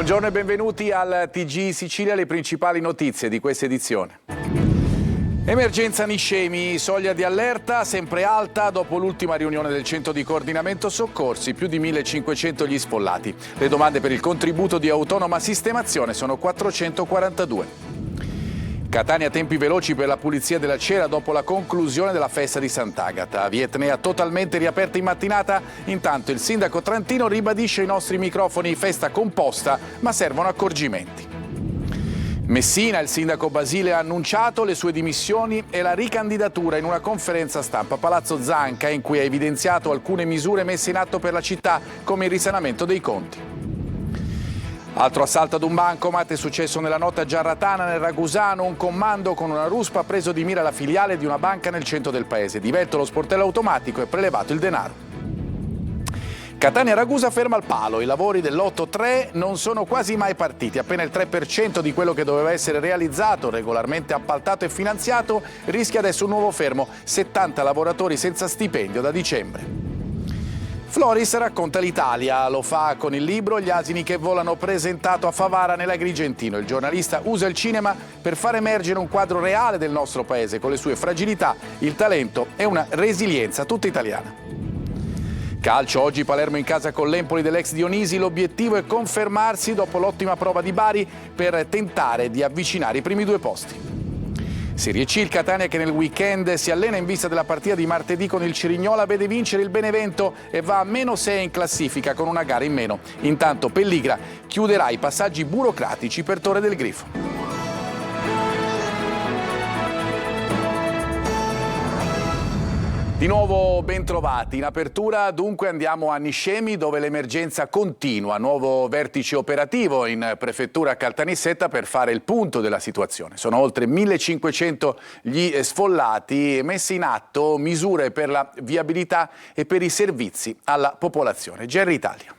Buongiorno e benvenuti al TG Sicilia, le principali notizie di questa edizione. Emergenza Niscemi, soglia di allerta sempre alta dopo l'ultima riunione del centro di coordinamento soccorsi, più di 1500 gli sfollati. Le domande per il contributo di autonoma sistemazione sono 442. Catania, tempi veloci per la pulizia della cera dopo la conclusione della festa di Sant'Agata. Via Etnea totalmente riaperta in mattinata, intanto il sindaco Trantino ribadisce ai nostri microfoni festa composta, ma servono accorgimenti. Messina, il sindaco Basile ha annunciato le sue dimissioni e la ricandidatura in una conferenza stampa a Palazzo Zanca, in cui ha evidenziato alcune misure messe in atto per la città, come il risanamento dei conti. Altro assalto ad un bancomat è successo nella notte a Giarratana, nel Ragusano. Un commando con una ruspa ha preso di mira la filiale di una banca nel centro del paese. Divelto lo sportello automatico e prelevato il denaro. Catania-Ragusa ferma al palo. I lavori dell'Lotto 3 non sono quasi mai partiti. Appena il 3% di quello che doveva essere realizzato, regolarmente appaltato e finanziato, rischia adesso un nuovo fermo. 70 lavoratori senza stipendio da dicembre. Floris racconta l'Italia, lo fa con il libro Gli asini che volano, presentato a Favara nell'Agrigentino. Il giornalista usa il cinema per far emergere un quadro reale del nostro paese, con le sue fragilità, il talento e una resilienza tutta italiana. Calcio, oggi Palermo in casa con l'Empoli dell'ex Dionisi, l'obiettivo è confermarsi dopo l'ottima prova di Bari per tentare di avvicinare i primi due posti. Serie C, il Catania che nel weekend si allena in vista della partita di martedì con il Cerignola, vede vincere il Benevento e va a -6 in classifica con una gara in meno. Intanto Pelligra chiuderà i passaggi burocratici per Torre del Grifo. Di nuovo ben trovati. In apertura dunque andiamo a Niscemi, dove l'emergenza continua. Nuovo vertice operativo in prefettura Caltanissetta per fare il punto della situazione. Sono oltre 1500 gli sfollati, messe in atto misure per la viabilità e per i servizi alla popolazione. Gerry Italia.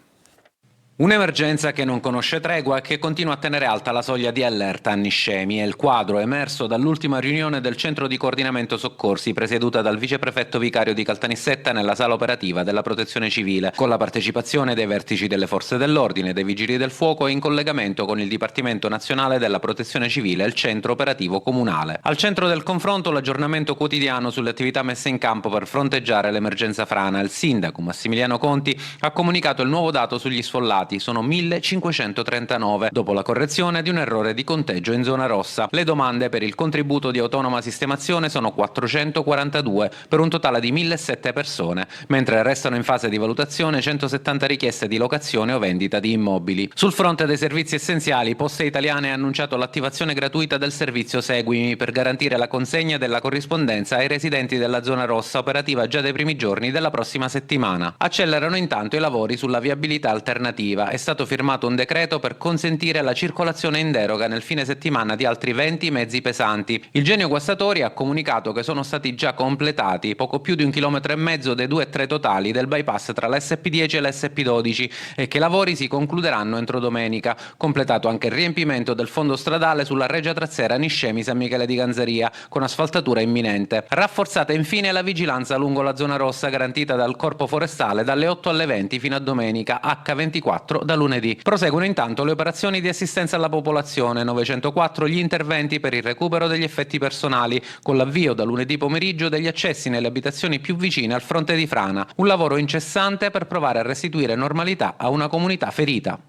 Un'emergenza che non conosce tregua e che continua a tenere alta la soglia di allerta a Niscemi. È il quadro emerso dall'ultima riunione del centro di coordinamento soccorsi presieduta dal viceprefetto vicario di Caltanissetta nella sala operativa della protezione civile, con la partecipazione dei vertici delle forze dell'ordine, dei vigili del fuoco e in collegamento con il Dipartimento Nazionale della Protezione Civile e il centro operativo comunale. Al centro del confronto l'aggiornamento quotidiano sulle attività messe in campo per fronteggiare l'emergenza frana. Il sindaco Massimiliano Conti ha comunicato il nuovo dato sugli sfollati. Sono 1539, dopo la correzione di un errore di conteggio in zona rossa. Le domande per il contributo di autonoma sistemazione sono 442, per un totale di 1007 persone, mentre restano in fase di valutazione 170 richieste di locazione o vendita di immobili. Sul fronte dei servizi essenziali, Poste Italiane ha annunciato l'attivazione gratuita del servizio Seguimi per garantire la consegna della corrispondenza ai residenti della zona rossa, operativa già dai primi giorni della prossima settimana. Accelerano intanto i lavori sulla viabilità alternativa. È stato firmato un decreto per consentire la circolazione in deroga nel fine settimana di altri 20 mezzi pesanti. Il Genio Guastatori ha comunicato che sono stati già completati poco più di 1,5 km dei 2-3 totali del bypass tra l'SP10 e l'SP12 e che i lavori si concluderanno entro domenica. Completato anche il riempimento del fondo stradale sulla Regia Trazzera Niscemi San Michele di Ganzaria, con asfaltatura imminente. Rafforzata infine la vigilanza lungo la zona rossa, garantita dal Corpo Forestale dalle 8 alle 20 fino a domenica, H24 da lunedì. Proseguono intanto le operazioni di assistenza alla popolazione, 904 gli interventi per il recupero degli effetti personali, con l'avvio da lunedì pomeriggio degli accessi nelle abitazioni più vicine al fronte di frana, un lavoro incessante per provare a restituire normalità a una comunità ferita.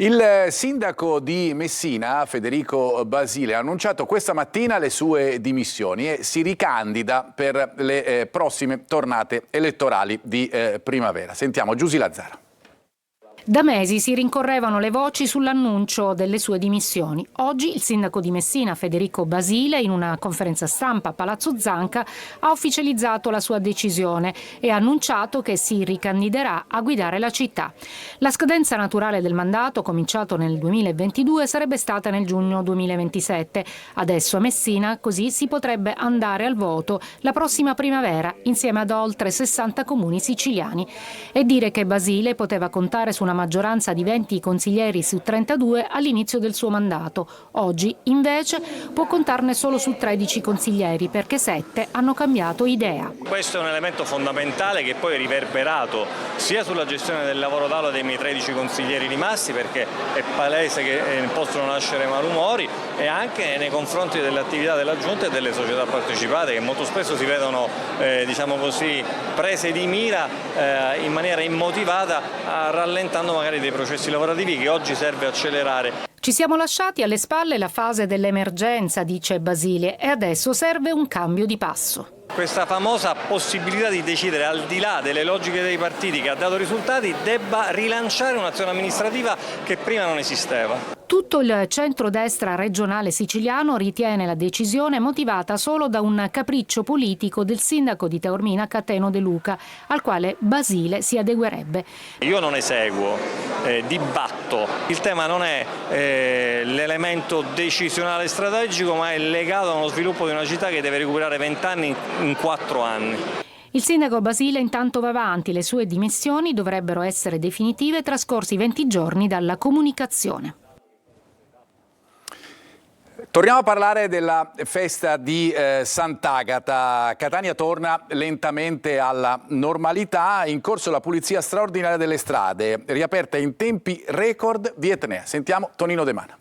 Il sindaco di Messina, Federico Basile, ha annunciato questa mattina le sue dimissioni e si ricandida per le prossime tornate elettorali di primavera. Sentiamo Giusy Lazzara. Da mesi si rincorrevano le voci sull'annuncio delle sue dimissioni. Oggi il sindaco di Messina, Federico Basile, in una conferenza stampa a Palazzo Zanca, ha ufficializzato la sua decisione e ha annunciato che si ricandiderà a guidare la città. La scadenza naturale del mandato, cominciato nel 2022, sarebbe stata nel giugno 2027. Adesso a Messina così si potrebbe andare al voto la prossima primavera insieme ad oltre 60 comuni siciliani. E dire che Basile poteva contare su una una maggioranza di 20 consiglieri su 32 all'inizio del suo mandato. Oggi, invece, può contarne solo su 13 consiglieri perché 7 hanno cambiato idea. Questo è un elemento fondamentale che poi è riverberato sia sulla gestione del lavoro d'aula dei miei 13 consiglieri rimasti, perché è palese che possono nascere malumori, e anche nei confronti dell'attività della Giunta e delle società partecipate, che molto spesso si vedono diciamo così, prese di mira in maniera immotivata, rallentando magari dei processi lavorativi che oggi serve accelerare. Ci siamo lasciati alle spalle la fase dell'emergenza, dice Basile, e adesso serve un cambio di passo. Questa famosa possibilità di decidere al di là delle logiche dei partiti che ha dato risultati debba rilanciare un'azione amministrativa che prima non esisteva. Tutto il centrodestra regionale siciliano ritiene la decisione motivata solo da un capriccio politico del sindaco di Taormina Cateno De Luca, al quale Basile si adeguerebbe. Io non eseguo, dibatto. Il tema non è l'elemento decisionale strategico, ma è legato a uno sviluppo di una città che deve recuperare 20 anni in 4 anni. Il sindaco Basile intanto va avanti, le sue dimissioni dovrebbero essere definitive trascorsi 20 giorni dalla comunicazione. Torniamo a parlare della festa di Sant'Agata. Catania torna lentamente alla normalità, in corso la pulizia straordinaria delle strade, riaperta in tempi record via Etnea. Sentiamo Tonino De Mana.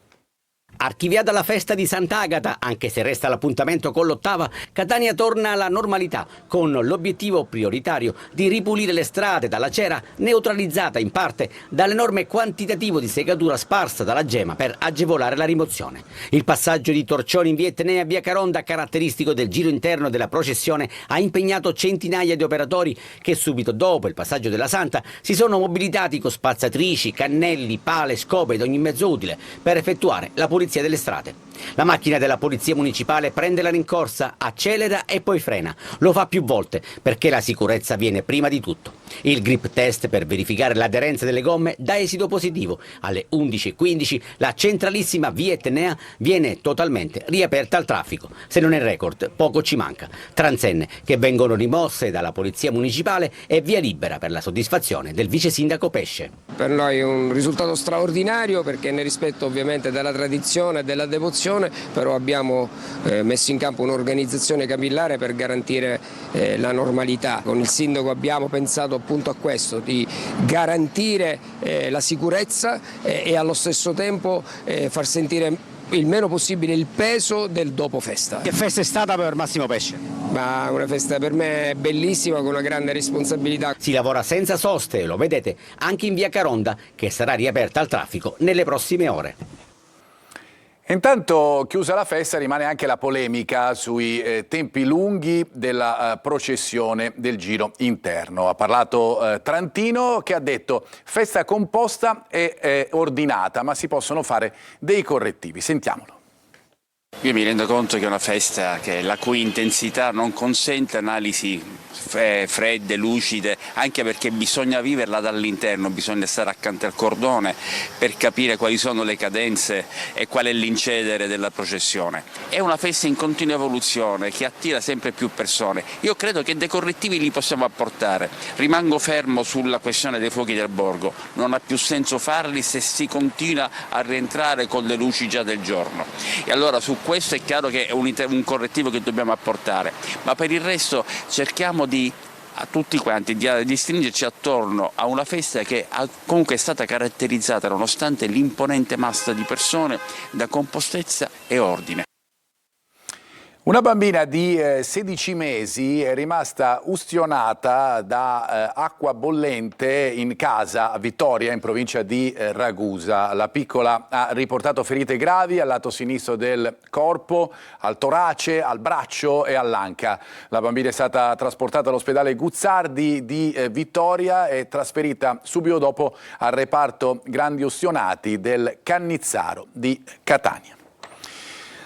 Archiviata la festa di Sant'Agata, anche se resta l'appuntamento con l'ottava, Catania torna alla normalità con l'obiettivo prioritario di ripulire le strade dalla cera neutralizzata in parte dall'enorme quantitativo di segatura sparsa dalla Gema per agevolare la rimozione. Il passaggio di torcioni in via Etnea a via Caronda, caratteristico del giro interno della processione, ha impegnato centinaia di operatori che subito dopo il passaggio della Santa si sono mobilitati con spazzatrici, cannelli, pale, scope ed ogni mezzo utile per effettuare la pulizia delle strade. La macchina della polizia municipale prende la rincorsa, accelera e poi frena. Lo fa più volte perché la sicurezza viene prima di tutto. Il grip test per verificare l'aderenza delle gomme dà esito positivo. Alle 11:15 la centralissima via Etnea viene totalmente riaperta al traffico. Se non è record, poco ci manca. Transenne che vengono rimosse dalla polizia municipale e via libera per la soddisfazione del vice sindaco Pesce. Per noi è un risultato straordinario perché nel rispetto ovviamente della tradizione e della devozione, però abbiamo messo in campo un'organizzazione capillare per garantire la normalità. Con il sindaco abbiamo pensato appunto a questo, di garantire la sicurezza e allo stesso tempo far sentire il meno possibile il peso del dopo festa. Che festa è stata per Massimo Pesce? Ma una festa per me bellissima, con una grande responsabilità. Si lavora senza soste, lo vedete, anche in via Caronda, che sarà riaperta al traffico nelle prossime ore. Intanto, chiusa la festa, rimane anche la polemica sui tempi lunghi della processione del giro interno. Ha parlato Trantino, che ha detto festa composta e ordinata, ma si possono fare dei correttivi. Sentiamolo. Io mi rendo conto che è una festa la cui intensità non consente analisi fredde, lucide, anche perché bisogna viverla dall'interno, bisogna stare accanto al cordone per capire quali sono le cadenze e qual è l'incedere della processione. È una festa in continua evoluzione che attira sempre più persone. Io credo che dei correttivi li possiamo apportare. Rimango fermo sulla questione dei fuochi del borgo, non ha più senso farli se si continua a rientrare con le luci già del giorno. E allora su questo è chiaro che è un correttivo che dobbiamo apportare, ma per il resto cerchiamo a tutti quanti di stringerci attorno a una festa che comunque è stata caratterizzata, nonostante l'imponente massa di persone, da compostezza e ordine. Una bambina di 16 mesi è rimasta ustionata da acqua bollente in casa a Vittoria, in provincia di Ragusa. La piccola ha riportato ferite gravi al lato sinistro del corpo, al torace, al braccio e all'anca. La bambina è stata trasportata all'ospedale Guzzardi di Vittoria e trasferita subito dopo al reparto grandi ustionati del Cannizzaro di Catania.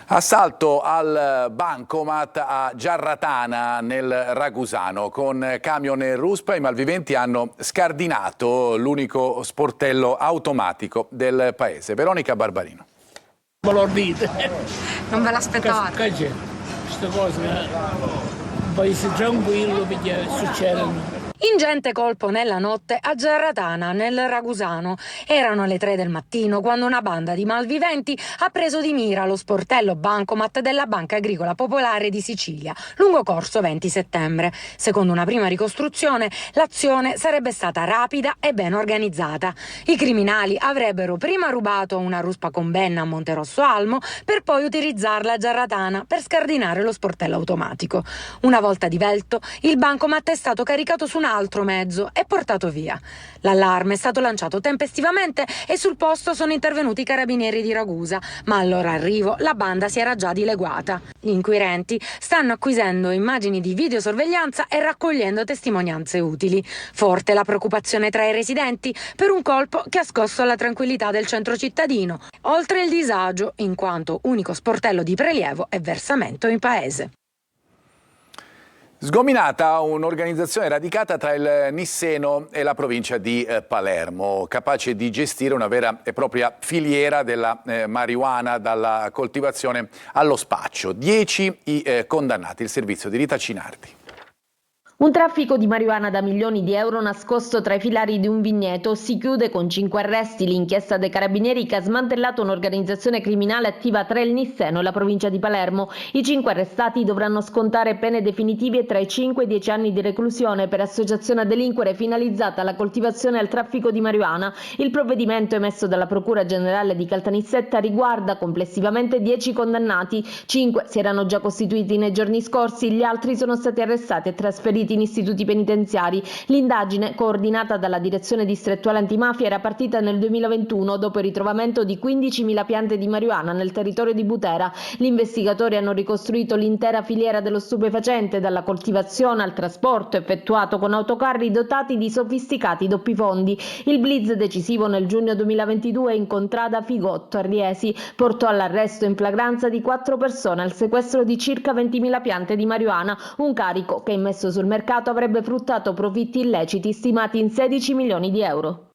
Assalto al bancomat a Giarratana nel Ragusano. Con camion e ruspa i malviventi hanno scardinato l'unico sportello automatico del paese. Veronica Barbarino. Non lo dite. Non ve l'aspettavate? Che c'è? Queste cose, un paese tranquillo, perché succedono. Ingente colpo nella notte a Giarratana, nel Ragusano. Erano le 3 del mattino quando una banda di malviventi ha preso di mira lo sportello bancomat della Banca Agricola Popolare di Sicilia, lungo corso 20 settembre. Secondo una prima ricostruzione, l'azione sarebbe stata rapida e ben organizzata. I criminali avrebbero prima rubato una ruspa con benna a Monterosso Almo per poi utilizzarla a Giarratana per scardinare lo sportello automatico. Una volta divelto, il bancomat è stato caricato su un altro mezzo e portato via. L'allarme è stato lanciato tempestivamente e sul posto sono intervenuti i carabinieri di Ragusa, ma al loro arrivo la banda si era già dileguata. Gli inquirenti stanno acquisendo immagini di videosorveglianza e raccogliendo testimonianze utili. Forte la preoccupazione tra i residenti per un colpo che ha scosso la tranquillità del centro cittadino, oltre il disagio in quanto unico sportello di prelievo e versamento in paese. Sgominata un'organizzazione radicata tra il Nisseno e la provincia di Palermo, capace di gestire una vera e propria filiera della marijuana dalla coltivazione allo spaccio. 10 i condannati, il servizio di Rita Cinardi. Un traffico di marijuana da milioni di euro nascosto tra i filari di un vigneto si chiude con 5 arresti. L'inchiesta dei carabinieri che ha smantellato un'organizzazione criminale attiva tra il Nisseno e la provincia di Palermo. I 5 arrestati dovranno scontare pene definitive tra i 5 e i 10 anni di reclusione per associazione a delinquere finalizzata alla coltivazione e al traffico di marijuana. Il provvedimento emesso dalla Procura Generale di Caltanissetta riguarda complessivamente 10 condannati. 5 si erano già costituiti nei giorni scorsi, gli altri sono stati arrestati e trasferiti in istituti penitenziari. L'indagine, coordinata dalla Direzione Distrettuale Antimafia, era partita nel 2021 dopo il ritrovamento di 15.000 piante di marijuana nel territorio di Butera. Gli investigatori hanno ricostruito l'intera filiera dello stupefacente, dalla coltivazione al trasporto effettuato con autocarri dotati di sofisticati doppi fondi. Il blitz decisivo nel giugno 2022 in contrada Figotto a Riesi portò all'arresto in flagranza di 4 persone e al sequestro di circa 20.000 piante di marijuana, un carico che immesso sul mercato avrebbe fruttato profitti illeciti stimati in 16 milioni di euro.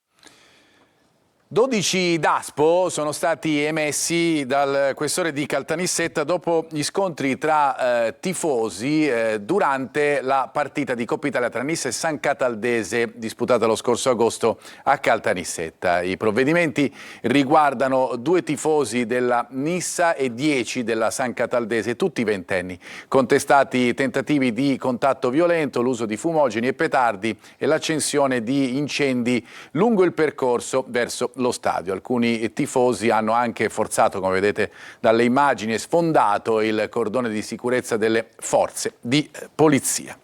12 DASPO sono stati emessi dal questore di Caltanissetta dopo gli scontri tra tifosi durante la partita di Coppa Italia tra Nissa e San Cataldese disputata lo scorso agosto a Caltanissetta. I provvedimenti riguardano 2 tifosi della Nissa e 10 della San Cataldese, tutti ventenni. Contestati tentativi di contatto violento, l'uso di fumogeni e petardi e l'accensione di incendi lungo il percorso verso lo stadio. Alcuni tifosi hanno anche forzato, come vedete dalle immagini, e sfondato il cordone di sicurezza delle forze di polizia.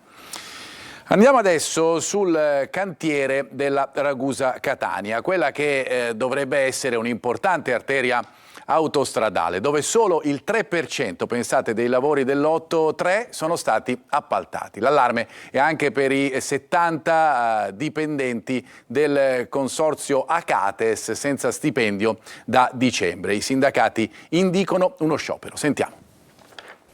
Andiamo adesso sul cantiere della Ragusa-Catania, quella che dovrebbe essere un'importante arteria autostradale, dove solo il 3%, pensate, dei lavori dell'Lotto 3 sono stati appaltati. L'allarme è anche per i 70 dipendenti del consorzio Acates senza stipendio da dicembre. I sindacati indicano uno sciopero. Sentiamo.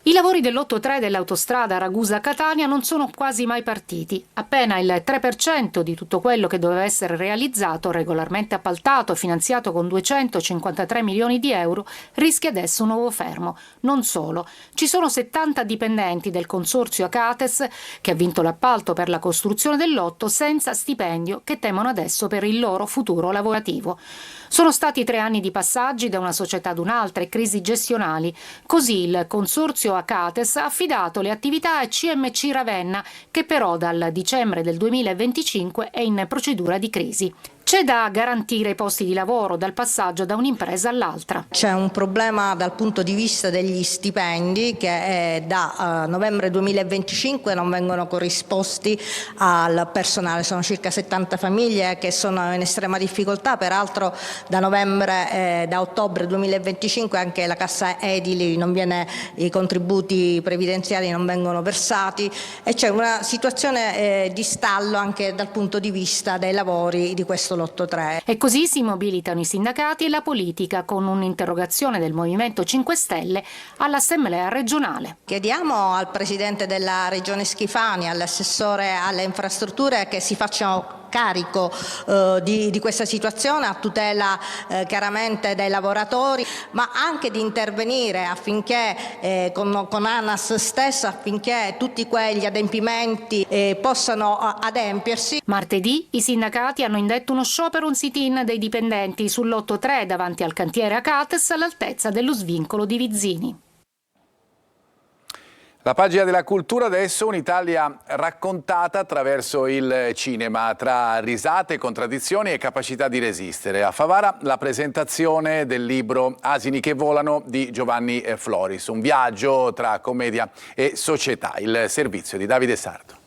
I lavori dell'Lotto 3 dell'autostrada Ragusa-Catania non sono quasi mai partiti. Appena il 3% di tutto quello che doveva essere realizzato, regolarmente appaltato e finanziato con 253 milioni di euro, rischia adesso un nuovo fermo. Non solo. Ci sono 70 dipendenti del consorzio Acates, che ha vinto l'appalto per la costruzione del lotto, senza stipendio, che temono adesso per il loro futuro lavorativo. Sono stati 3 anni di passaggi da una società ad un'altra e crisi gestionali. Così il consorzio Acates ha affidato le attività a CMC Ravenna, che però dal dicembre del 2025 è in procedura di crisi. C'è da garantire i posti di lavoro dal passaggio da un'impresa all'altra. C'è un problema dal punto di vista degli stipendi che da novembre 2025 non vengono corrisposti al personale. Sono circa 70 famiglie che sono in estrema difficoltà, peraltro da ottobre 2025 anche la cassa edili non viene, i contributi previdenziali non vengono versati e c'è una situazione di stallo anche dal punto di vista dei lavori di questo Lotto 3. E così si mobilitano i sindacati e la politica con un'interrogazione del Movimento 5 Stelle all'Assemblea regionale. Chiediamo al Presidente della Regione Schifani, all'assessore alle infrastrutture che si facciano carico di questa situazione a tutela chiaramente dei lavoratori, ma anche di intervenire affinché con ANAS stessa, affinché tutti quegli adempimenti possano adempiersi. Martedì i sindacati hanno indetto uno sciopero, un sit-in dei dipendenti sull'8-3 davanti al cantiere Acates all'altezza dello svincolo di Vizzini. La pagina della cultura adesso, un'Italia raccontata attraverso il cinema, tra risate, contraddizioni e capacità di resistere. A Favara la presentazione del libro Asini che volano di Giovanni Floris, un viaggio tra commedia e società, il servizio di Davide Sardo.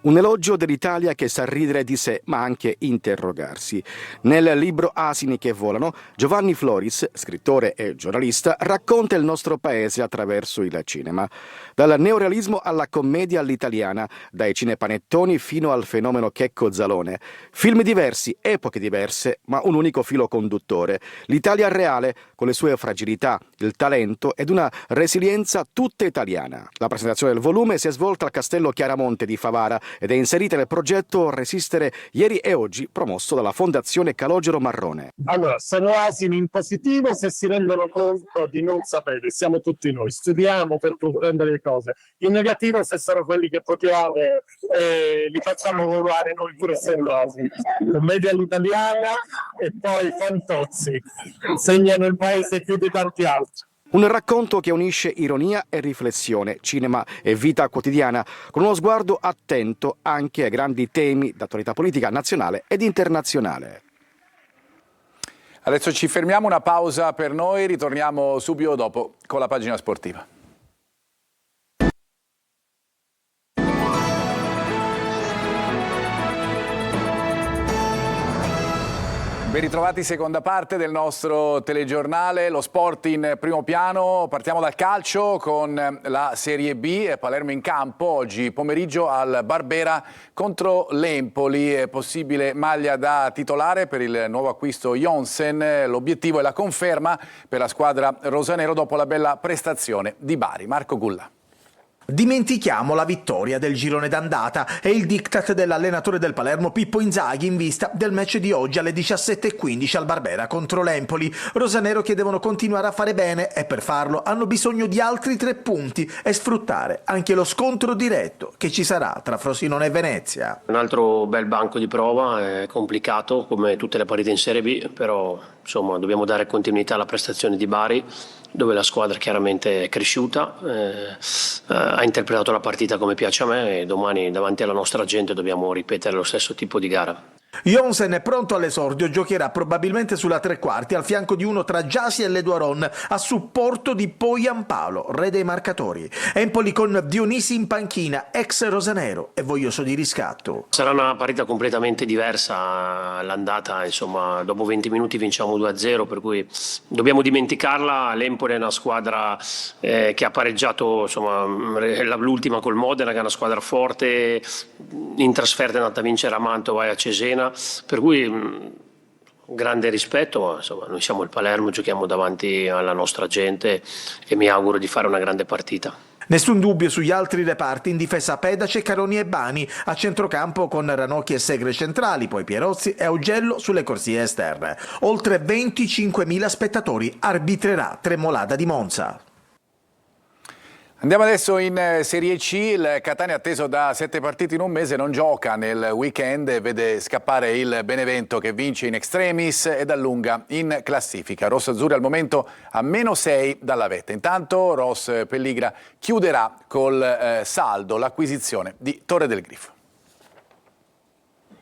Un elogio dell'Italia che sa ridere di sé, ma anche interrogarsi. Nel libro Asini che volano, Giovanni Floris, scrittore e giornalista, racconta il nostro paese attraverso il cinema. Dal neorealismo alla commedia all'italiana, dai cinepanettoni fino al fenomeno Checco Zalone. Film diversi, epoche diverse, ma un unico filo conduttore. L'Italia reale, con le sue fragilità, il talento ed una resilienza tutta italiana. La presentazione del volume si è svolta al Castello Chiaramonte di Favara ed è inserita nel progetto Resistere ieri e oggi, promosso dalla Fondazione Calogero Marrone. Allora, sono asini in positivo se si rendono conto di non sapere, siamo tutti noi, studiamo per comprendere le cose. In negativo se sono quelli che potiamo li facciamo volare noi pur essendo asini. Commedia all'italiana e poi Fantozzi, segnano il paese più di tanti altri. Un racconto che unisce ironia e riflessione, cinema e vita quotidiana, con uno sguardo attento anche a grandi temi d'attualità politica nazionale ed internazionale. Adesso ci fermiamo, una pausa per noi, ritorniamo subito dopo con la pagina sportiva. Ben ritrovati, seconda parte del nostro telegiornale, lo sport in primo piano. Partiamo dal calcio con la Serie B, Palermo in campo oggi pomeriggio al Barbera contro l'Empoli, è possibile maglia da titolare per il nuovo acquisto Jonsen, l'obiettivo è la conferma per la squadra rosanero dopo la bella prestazione di Bari. Marco Gulla. Dimentichiamo la vittoria del girone d'andata e il diktat dell'allenatore del Palermo Pippo Inzaghi in vista del match di oggi alle 17:15 al Barbera contro l'Empoli. Rosanero che devono continuare a fare bene e per farlo hanno bisogno di altri 3 punti e sfruttare anche lo scontro diretto che ci sarà tra Frosinone e Venezia. Un altro bel banco di prova, è complicato come tutte le partite in Serie B, però insomma dobbiamo dare continuità alla prestazione di Bari, dove la squadra chiaramente è cresciuta, ha interpretato la partita come piace a me e domani davanti alla nostra gente dobbiamo ripetere lo stesso tipo di gara. Jonsen è pronto all'esordio, giocherà probabilmente sulla tre quarti al fianco di uno tra Giasi e Leduaron a supporto di Poyampalo, re dei marcatori. Empoli con Dionisi in panchina, ex rosanero e voglioso di riscatto. Sarà una partita completamente diversa l'andata, insomma dopo 20 minuti vinciamo 2-0, per cui dobbiamo dimenticarla. L'Empoli è una squadra che ha pareggiato, insomma l'ultima col Modena, che è una squadra forte, in trasferta è andata a vincere a Mantova e a Cesena, per cui grande rispetto, ma insomma noi siamo il Palermo, giochiamo davanti alla nostra gente e mi auguro di fare una grande partita. Nessun dubbio sugli altri reparti, in difesa Pedace, Caroni e Bani, a centrocampo con Ranocchi e Segre centrali, poi Pierozzi e Augello sulle corsie esterne. Oltre 25.000 spettatori, arbitrerà Tremolada di Monza. Andiamo adesso in Serie C, il Catania atteso da 7 partite in un mese non gioca nel weekend e vede scappare il Benevento che vince in extremis ed allunga in classifica. Rossazzurri al momento a -6 dalla vetta. Intanto Ross Pelligra chiuderà col saldo l'acquisizione di Torre del Grifo.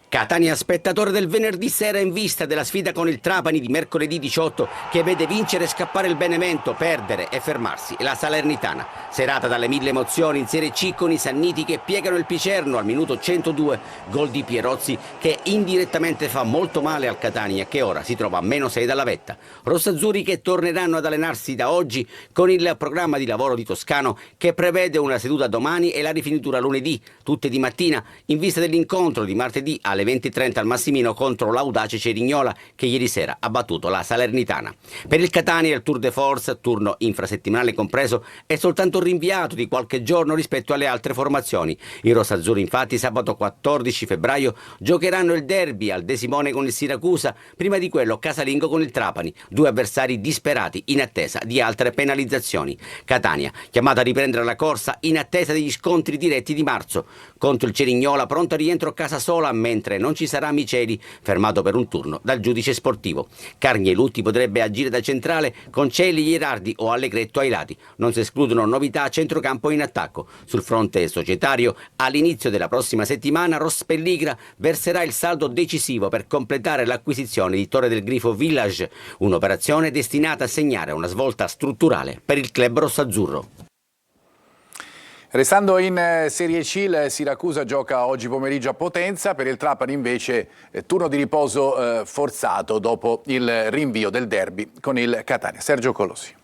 Catania spettatore del venerdì sera in vista della sfida con il Trapani di mercoledì 18 che vede vincere e scappare il Benevento, perdere e fermarsi la Salernitana. Serata dalle 1000 emozioni in Serie C con i Sanniti che piegano il Picerno al minuto 102, gol di Pierozzi che indirettamente fa molto male al Catania che ora si trova a -6 dalla vetta. Rossazzurri che torneranno ad allenarsi da oggi con il programma di lavoro di Toscano che prevede una seduta domani e la rifinitura lunedì, tutte di mattina in vista dell'incontro di martedì alle 20:30 al Massimino contro l'audace Cerignola che ieri sera ha battuto la Salernitana. Per il Catania il Tour de Force, turno infrasettimanale compreso, è soltanto rinviato di qualche giorno rispetto alle altre formazioni. I rosazzurri infatti sabato 14 febbraio giocheranno il derby al De Simone con il Siracusa, prima di quello casalingo con il Trapani, due avversari disperati in attesa di altre penalizzazioni. Catania chiamata a riprendere la corsa in attesa degli scontri diretti di marzo. Contro il Cerignola pronto a rientro a casa sola, mentre non ci sarà Miceli, fermato per un turno dal giudice sportivo. Carnielutti potrebbe agire da centrale con Celli, Ierardi o Allegretto ai lati. Non si escludono novità a centrocampo in attacco. Sul fronte societario, all'inizio della prossima settimana, Rospelligra verserà il saldo decisivo per completare l'acquisizione di Torre del Grifo Village, un'operazione destinata a segnare una svolta strutturale per il club rossazzurro. Restando in Serie C, il Siracusa gioca oggi pomeriggio a Potenza, per il Trapani invece turno di riposo forzato dopo il rinvio del derby con il Catania. Sergio Colosi.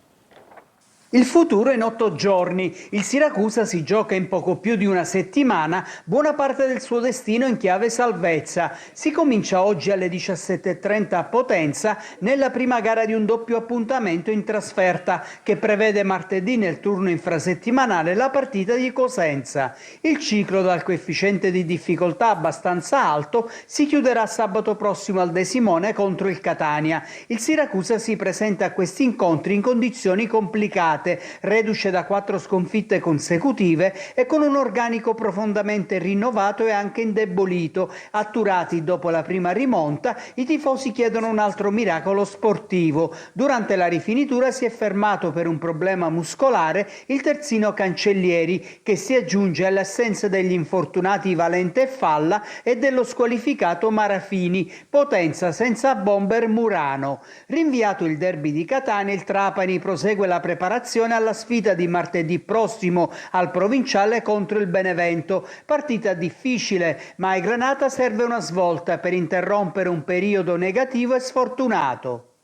Il futuro è in 8 giorni. Il Siracusa si gioca in poco più di una settimana buona parte del suo destino in chiave salvezza. Si comincia oggi alle 17:30 a Potenza nella prima gara di un doppio appuntamento in trasferta che prevede martedì nel turno infrasettimanale la partita di Cosenza. Il ciclo dal coefficiente di difficoltà abbastanza alto si chiuderà sabato prossimo al De Simone contro il Catania. Il Siracusa si presenta a questi incontri in condizioni complicate, reduce da 4 sconfitte consecutive e con un organico profondamente rinnovato e anche indebolito. Atturati dopo la prima rimonta, i tifosi chiedono un altro miracolo sportivo. Durante la rifinitura si è fermato per un problema muscolare il terzino Cancellieri, che si aggiunge alle assenze degli infortunati Valente e Falla e dello squalificato Marafini. Potenza senza bomber Murano. Rinviato il derby di Catania, il Trapani prosegue la preparazione alla sfida di martedì prossimo al Provinciale contro il Benevento. Partita difficile, ma ai Granata serve una svolta per interrompere un periodo negativo e sfortunato.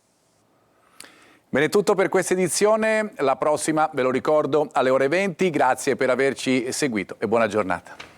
Bene, tutto per questa edizione. La prossima, ve lo ricordo, alle ore 20. Grazie per averci seguito e buona giornata.